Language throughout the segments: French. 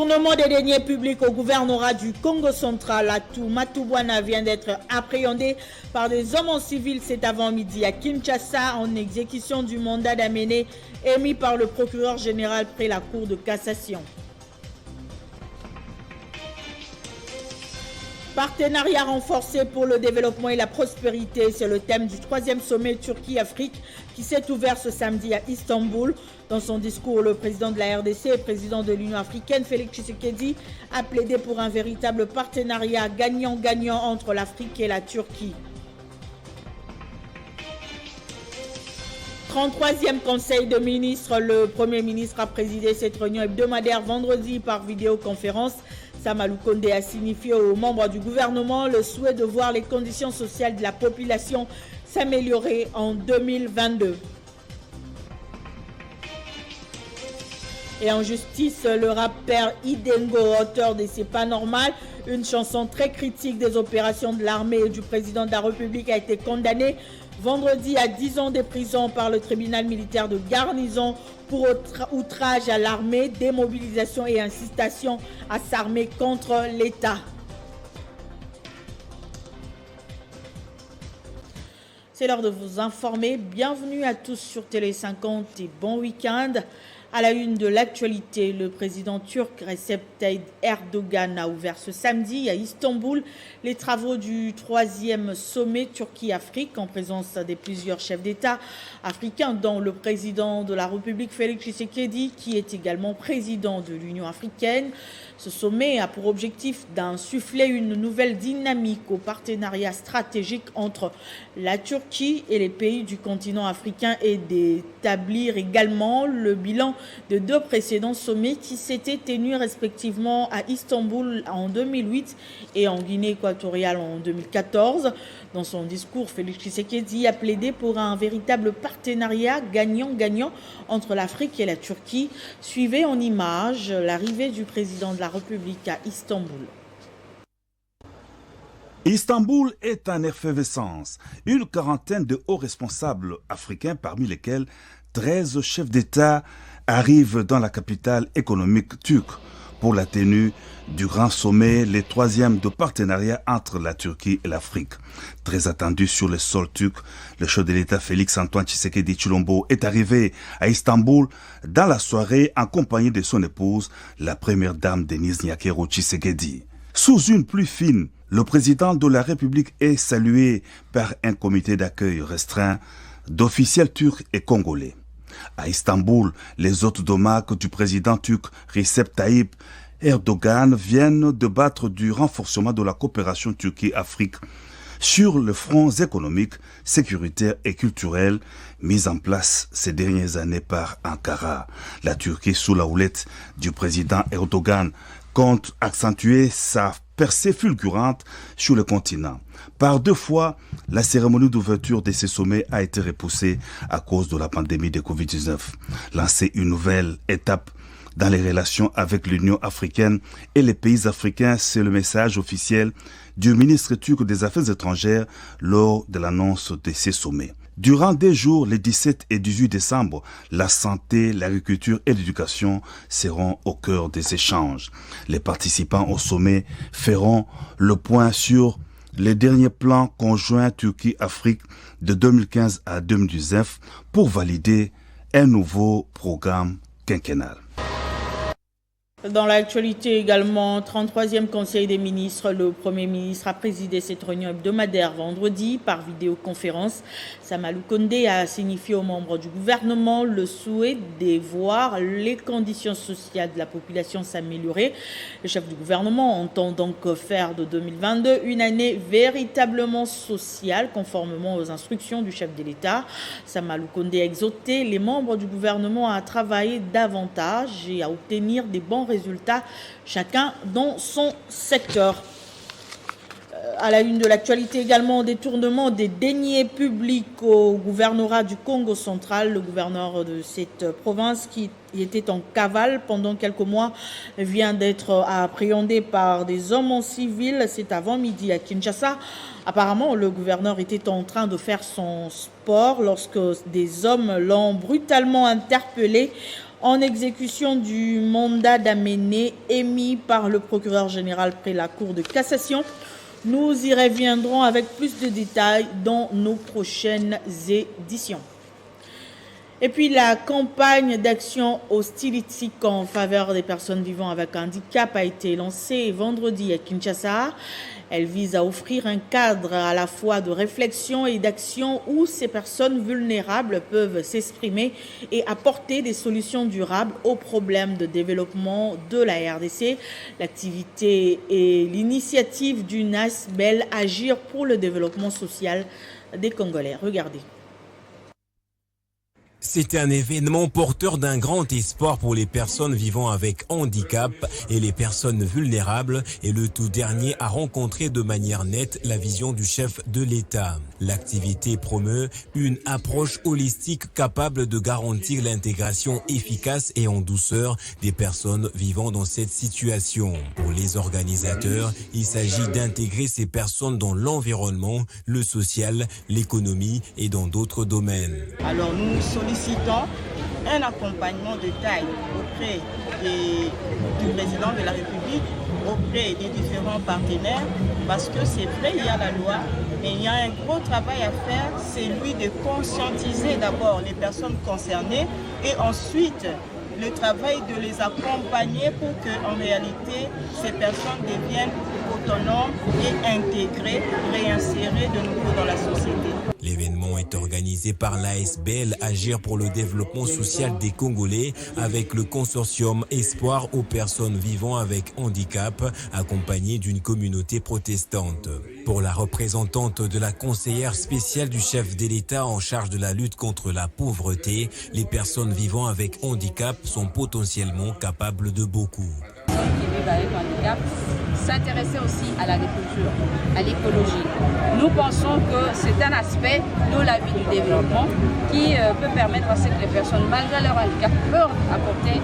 Détournement des deniers publics au gouvernorat du Congo central. Atou Matubwana vient d'être appréhendé par des hommes en civil cet avant-midi à Kinshasa en exécution du mandat d'amener émis par le procureur général près la Cour de cassation. Partenariat renforcé pour le développement et la prospérité, c'est le thème du 3e sommet Turquie-Afrique qui s'est ouvert ce samedi à Istanbul. Dans son discours, le président de la RDC et président de l'Union africaine, Félix Tshisekedi, a plaidé pour un véritable partenariat gagnant-gagnant entre l'Afrique et la Turquie. 33e Conseil de ministres, le Premier ministre a présidé cette réunion hebdomadaire vendredi par vidéoconférence. Samalou Kondé a signifié aux membres du gouvernement le souhait de voir les conditions sociales de la population s'améliorer en 2022. Et en justice, le rappeur Idengo, auteur de C'est pas normal, une chanson très critique des opérations de l'armée et du président de la République, a été condamné vendredi à 10 ans de prison par le tribunal militaire de garnison pour outrage à l'armée, démobilisation et incitation à s'armer contre l'État. C'est l'heure de vous informer. Bienvenue à tous sur Télé 50 et bon week-end. À la une de l'actualité, le président turc Recep Tayyip Erdogan a ouvert ce samedi à Istanbul les travaux du 3e sommet Turquie-Afrique en présence de plusieurs chefs d'État africains, dont le président de la République Félix Tshisekedi, qui est également président de l'Union africaine. Ce sommet a pour objectif d'insuffler une nouvelle dynamique au partenariat stratégique entre la Turquie et les pays du continent africain et d'établir également le bilan de 2 précédents sommets qui s'étaient tenus respectivement à Istanbul en 2008 et en Guinée équatoriale en 2014. Dans son discours, Félix Tshisekedi a plaidé pour un véritable partenariat gagnant-gagnant entre l'Afrique et la Turquie. Suivez en images l'arrivée du président de la République à Istanbul. Istanbul est en effervescence. Une quarantaine de hauts responsables africains, parmi lesquels 13 chefs d'État, arrivent dans la capitale économique turque pour la tenue du grand sommet, le 3e de partenariat entre la Turquie et l'Afrique. Très attendu sur le sol turc, le chef de l'État Félix-Antoine Tshisekedi Tshilombo est arrivé à Istanbul dans la soirée en compagnie de son épouse, la première dame Denise Nyakero Tshisekedi. Sous une pluie fine, le président de la République est salué par un comité d'accueil restreint d'officiels turcs et congolais. À Istanbul, les hôtes d'Omak du président turc Recep Tayyip Erdogan viennent débattre du renforcement de la coopération Turquie-Afrique sur les fronts économiques, sécuritaires et culturels mis en place ces dernières années par Ankara. La Turquie, sous la houlette du président Erdogan, compte accentuer sa percée fulgurante sur le continent. Par 2 fois, la cérémonie d'ouverture de ces sommets a été repoussée à cause de la pandémie de Covid-19. Lancer une nouvelle étape dans les relations avec l'Union africaine et les pays africains, c'est le message officiel du ministre turc des Affaires étrangères lors de l'annonce de ces sommets. Durant 2 jours, les 17 et 18 décembre, la santé, l'agriculture et l'éducation seront au cœur des échanges. Les participants au sommet feront le point sur les derniers plans conjoints Turquie-Afrique de 2015 à 2019 pour valider un nouveau programme quinquennal. Dans l'actualité également, 33e Conseil des ministres, le Premier ministre a présidé cette réunion hebdomadaire vendredi par vidéoconférence. Samalou Kondé a signifié aux membres du gouvernement le souhait de voir les conditions sociales de la population s'améliorer. Le chef du gouvernement entend donc faire de 2022 une année véritablement sociale conformément aux instructions du chef de l'État. Samalou Kondé a exhorté les membres du gouvernement à travailler davantage et à obtenir des bons résultats, chacun dans son secteur. À la une de l'actualité également, détournement des deniers publics au gouvernorat du Congo central. Le gouverneur de cette province qui était en cavale pendant quelques mois vient d'être appréhendé par des hommes en civil. C'est avant-midi à Kinshasa. Apparemment, le gouverneur était en train de faire son sport lorsque des hommes l'ont brutalement interpellé en exécution du mandat d'amener émis par le procureur général près la Cour de cassation. Nous y reviendrons avec plus de détails dans nos prochaines éditions. Et puis la campagne d'action hostilitique en faveur des personnes vivant avec handicap a été lancée vendredi à Kinshasa. Elle vise à offrir un cadre à la fois de réflexion et d'action où ces personnes vulnérables peuvent s'exprimer et apporter des solutions durables aux problèmes de développement de la RDC. L'activité et l'initiative du NASBEL Agir pour le développement social des Congolais. Regardez. C'est un événement porteur d'un grand espoir pour les personnes vivant avec handicap et les personnes vulnérables, et le tout dernier a rencontré de manière nette la vision du chef de l'État. L'activité promeut une approche holistique capable de garantir l'intégration efficace et en douceur des personnes vivant dans cette situation. Pour les organisateurs, il s'agit d'intégrer ces personnes dans l'environnement, le social, l'économie et dans d'autres domaines. Alors nous sollicitons un accompagnement de taille auprès du président de la République, auprès des différents partenaires, parce que c'est vrai, il y a la loi, mais il y a un gros travail à faire, c'est lui de conscientiser d'abord les personnes concernées et ensuite le travail de les accompagner pour qu'en réalité ces personnes deviennent autonomes et intégrées, réinsérées de nouveau dans la société. L'événement est organisé par l'ASBEL Agir pour le développement social des Congolais avec le consortium Espoir aux personnes vivant avec handicap, accompagné d'une communauté protestante. Pour la représentante de la conseillère spéciale du chef de l'État en charge de la lutte contre la pauvreté, les personnes vivant avec handicap sont potentiellement capables de beaucoup. Qui vivent avec handicap, s'intéresser aussi à l'agriculture, à l'écologie. Nous pensons que c'est un aspect de la vie du développement qui peut permettre à ce que les personnes, malgré leur handicap, peuvent apporter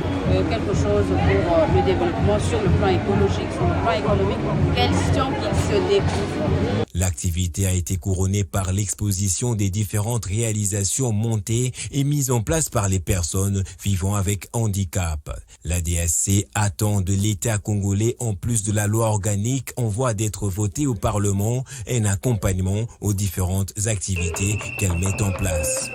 quelque chose pour le développement sur le plan écologique, sur le plan économique, question qu'ils se découvrent. L'activité a été couronnée par l'exposition des différentes réalisations montées et mises en place par les personnes vivant avec handicap. La DSC attend de l'État congolais, en plus de la loi organique en voie d'être votée au Parlement, un accompagnement aux différentes activités qu'elle met en place.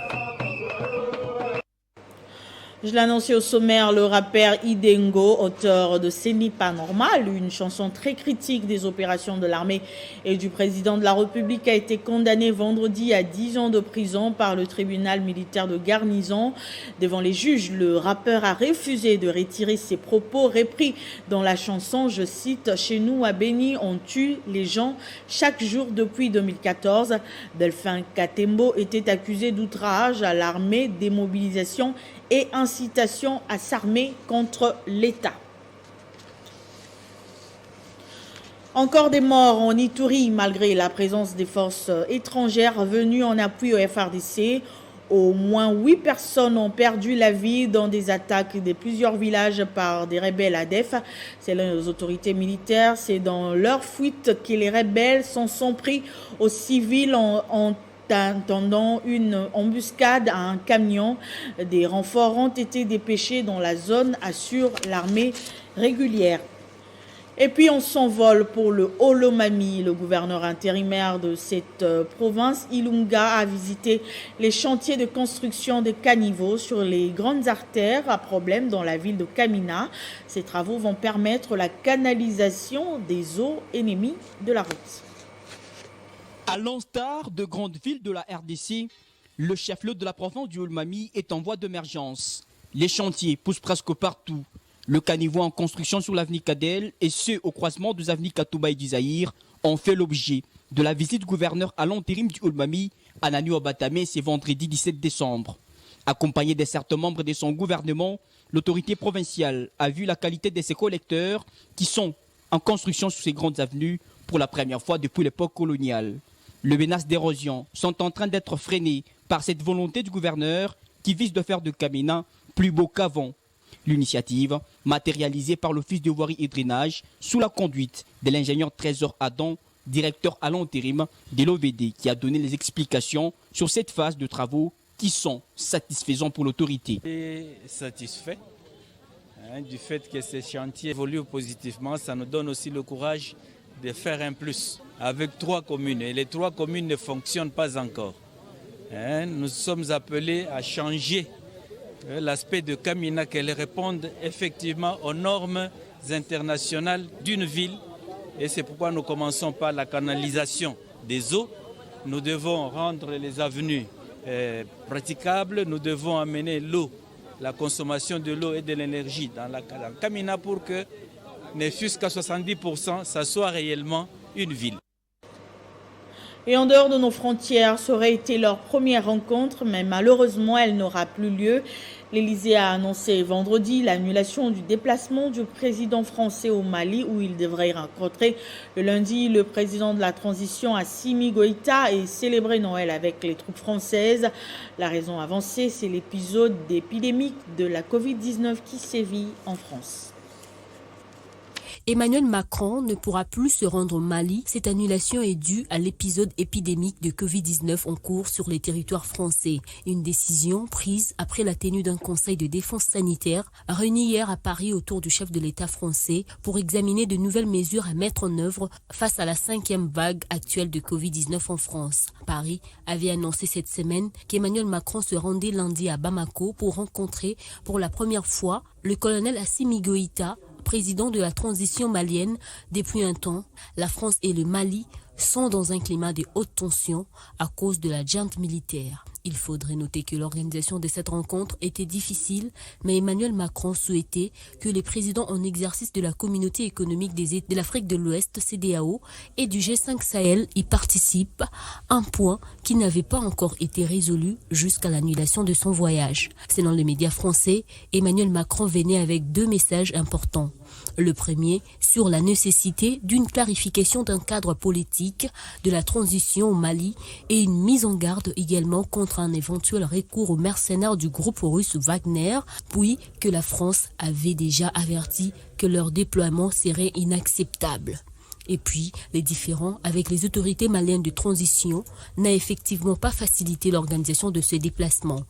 Je l'annonçais au sommaire, le rappeur Idengo, auteur de C'est n'est pas normal, une chanson très critique des opérations de l'armée et du président de la République, a été condamné vendredi à 10 ans de prison par le tribunal militaire de garnison. Devant les juges, le rappeur a refusé de retirer ses propos repris dans la chanson, je cite, « Chez nous à Béni, on tue les gens chaque jour depuis 2014 ». Delphin Katembo était accusé d'outrage à l'armée, démobilisation et incitation à s'armer contre l'État. Encore des morts en Ituri malgré la présence des forces étrangères venues en appui au FARDC. Au moins 8 personnes ont perdu la vie dans des attaques de plusieurs villages par des rebelles ADF. Selon les autorités militaires, c'est dans leur fuite que les rebelles s'en sont pris aux civils en attendant une embuscade à un camion. Des renforts ont été dépêchés dans la zone, assure l'armée régulière. Et puis on s'envole pour le Holomami. Le gouverneur intérimaire de cette province, Ilunga, a visité les chantiers de construction de caniveaux sur les grandes artères à problème dans la ville de Kamina. Ces travaux vont permettre la canalisation des eaux ennemies de la route. À l'instar de grandes villes de la RDC, le chef-lieu de la province du Holomami est en voie d'émergence. Les chantiers poussent presque partout. Le caniveau en construction sur l'avenue Cadel et ceux au croisement des avenues Katouba et d'Isaïr ont fait l'objet de la visite du gouverneur à l'intérim du Holomami, Anani Obatame, ce vendredi 17 décembre. Accompagné de certains membres de son gouvernement, l'autorité provinciale a vu la qualité de ses collecteurs qui sont en construction sur ces grandes avenues pour la première fois depuis l'époque coloniale. Les menaces d'érosion sont en train d'être freinées par cette volonté du gouverneur qui vise de faire de Kamina plus beau qu'avant. L'initiative, matérialisée par l'Office de voirie et drainage, sous la conduite de l'ingénieur Trésor Adam, directeur à l'intérim de l'OVD, qui a donné les explications sur cette phase de travaux qui sont satisfaisants pour l'autorité. Et satisfait du fait que ces chantiers évoluent positivement, ça nous donne aussi le courage de faire un plus avec 3 communes. Et les 3 communes ne fonctionnent pas encore. Nous sommes appelés à changer l'aspect de Kamina, qu'elle réponde effectivement aux normes internationales d'une ville. Et c'est pourquoi nous commençons par la canalisation des eaux. Nous devons rendre les avenues praticables, nous devons amener l'eau, la consommation de l'eau et de l'énergie dans Kamina pour que, ne fût-ce qu'à 70%, ça soit réellement une ville. Et en dehors de nos frontières, ça aurait été leur première rencontre, mais malheureusement, elle n'aura plus lieu. L'Élysée a annoncé vendredi l'annulation du déplacement du président français au Mali, où il devrait rencontrer le lundi le président de la transition Assimi Goïta et célébrer Noël avec les troupes françaises. La raison avancée, c'est l'épisode d'épidémie de la Covid-19 qui sévit en France. Emmanuel Macron ne pourra plus se rendre au Mali. Cette annulation est due à l'épisode épidémique de Covid-19 en cours sur les territoires français. Une décision prise après la tenue d'un conseil de défense sanitaire réuni hier à Paris autour du chef de l'État français pour examiner de nouvelles mesures à mettre en œuvre face à la 5e vague actuelle de Covid-19 en France. Paris avait annoncé cette semaine qu'Emmanuel Macron se rendait lundi à Bamako pour rencontrer pour la première fois le colonel Assimi Goïta, président de la transition malienne. Depuis un temps, la France et le Mali sont dans un climat de haute tension à cause de la junte militaire. Il faudrait noter que l'organisation de cette rencontre était difficile, mais Emmanuel Macron souhaitait que les présidents en exercice de la communauté économique de l'Afrique de l'Ouest, CEDEAO, et du G5 Sahel y participent, un point qui n'avait pas encore été résolu jusqu'à l'annulation de son voyage. Selon les médias français, Emmanuel Macron venait avec 2 messages importants. Le premier, sur la nécessité d'une clarification d'un cadre politique de la transition au Mali et une mise en garde également contre un éventuel recours aux mercenaires du groupe russe Wagner, puis que la France avait déjà averti que leur déploiement serait inacceptable. Et puis, les différends avec les autorités maliennes de transition n'a effectivement pas facilité l'organisation de ce déplacement.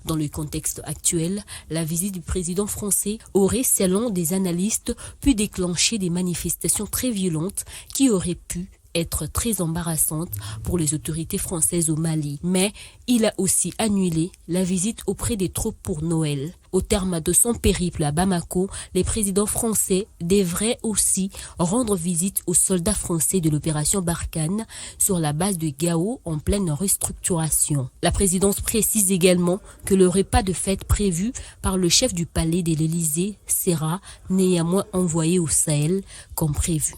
Dans le contexte actuel, la visite du président français aurait, selon des analystes, pu déclencher des manifestations très violentes qui auraient pu être très embarrassantes pour les autorités françaises au Mali. Mais il a aussi annulé la visite auprès des troupes pour Noël. Au terme de son périple à Bamako, les présidents français devraient aussi rendre visite aux soldats français de l'opération Barkhane sur la base de Gao en pleine restructuration. La présidence précise également que le repas de fête prévu par le chef du palais de l'Élysée sera néanmoins envoyé au Sahel comme prévu.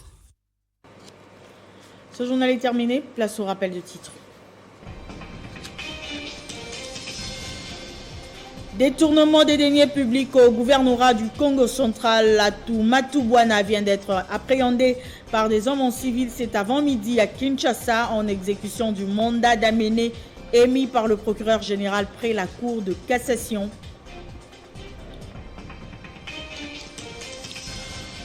Ce journal est terminé, place au rappel de titres. Détournement des deniers publics au gouvernorat du Congo central. Matubwana vient d'être appréhendé par des hommes en civil cet avant-midi à Kinshasa en exécution du mandat d'amener émis par le procureur général près la Cour de cassation.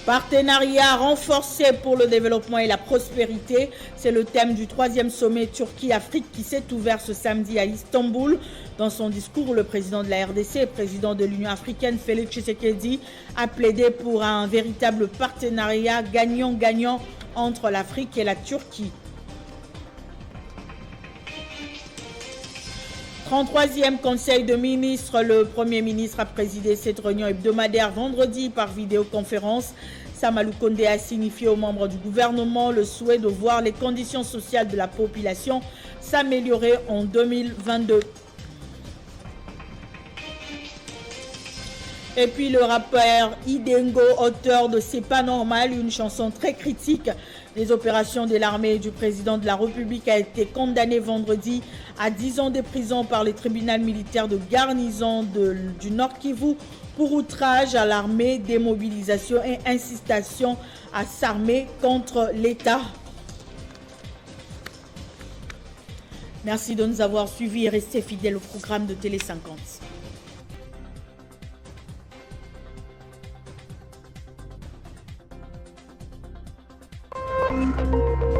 Partenariat renforcé pour le développement et la prospérité, c'est le thème du 3e sommet Turquie-Afrique qui s'est ouvert ce samedi à Istanbul. Dans son discours, le président de la RDC et président de l'Union africaine, Félix Tshisekedi, a plaidé pour un véritable partenariat gagnant-gagnant entre l'Afrique et la Turquie. 33e Conseil de ministres, le Premier ministre a présidé cette réunion hebdomadaire vendredi par vidéoconférence. Samalou Kondé a signifié aux membres du gouvernement le souhait de voir les conditions sociales de la population s'améliorer en 2022. Et puis le rappeur Idengo, auteur de C'est pas normal, une chanson très critique des opérations de l'armée et du président de la République, a été condamné vendredi à 10 ans de prison par les tribunaux militaires de garnison du Nord Kivu pour outrage à l'armée, démobilisation et incitation à s'armer contre l'État. Merci de nous avoir suivis et restez fidèles au programme de Télé 50.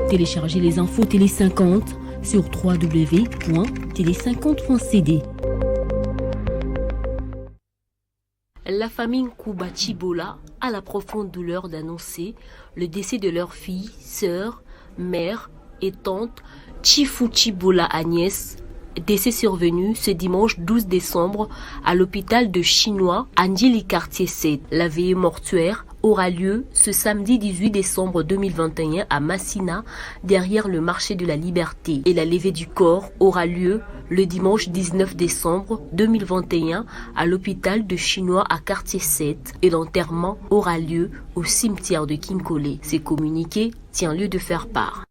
Téléchargez les infos Télé 50 sur www.tele50.cd. La famille Nkuba Chibola a la profonde douleur d'annoncer le décès de leur fille, sœur, mère et tante Chifou Chibola Agnès, décès survenu ce dimanche 12 décembre à l'hôpital de Chinois, Andjili quartier 7. La veillée mortuaire aura lieu ce samedi 18 décembre 2021 à Massina, derrière le marché de la Liberté. Et la levée du corps aura lieu le dimanche 19 décembre 2021 à l'hôpital de Chinois à quartier 7. Et l'enterrement aura lieu au cimetière de Kinkole. Ces communiqués tient lieu de faire part.